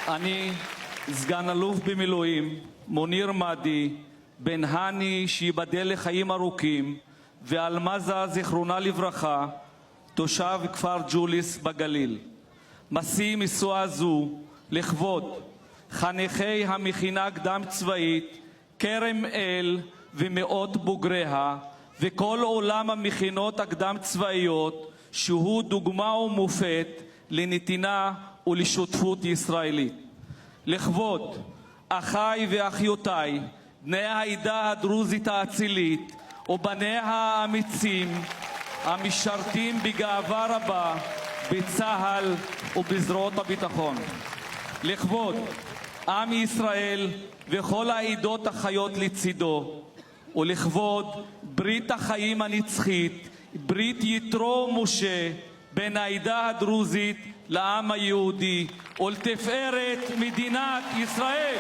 אני סגן אלוף במילואים מוניר מדי, בן הני שיבדל לחיים ארוכים, ואלמזה זיכרונה לברכה, תושב כפר ג'וליס בגליל. משיא משואה זו לכבוד חניכי המכינה קדם צבאית כרם אל ומאות בוגריה וכל עולם המכינות הקדם צבאיות, שהוא דוגמה ומופת לנתינה ולשותפות ישראלית. לכבוד אחיי ואחיותיי בני העדה הדרוזית האצילית ובניה האמיצים המשרתים בגאווה רבה בצה"ל ובזרועות הביטחון. לכבוד עם ישראל וכל העדות החיות לצידו, ולכבוד ברית החיים הנצחית, ברית יתרו ומשה בין העדה הדרוזית לעם היהודי, ולתפארת מדינת ישראל.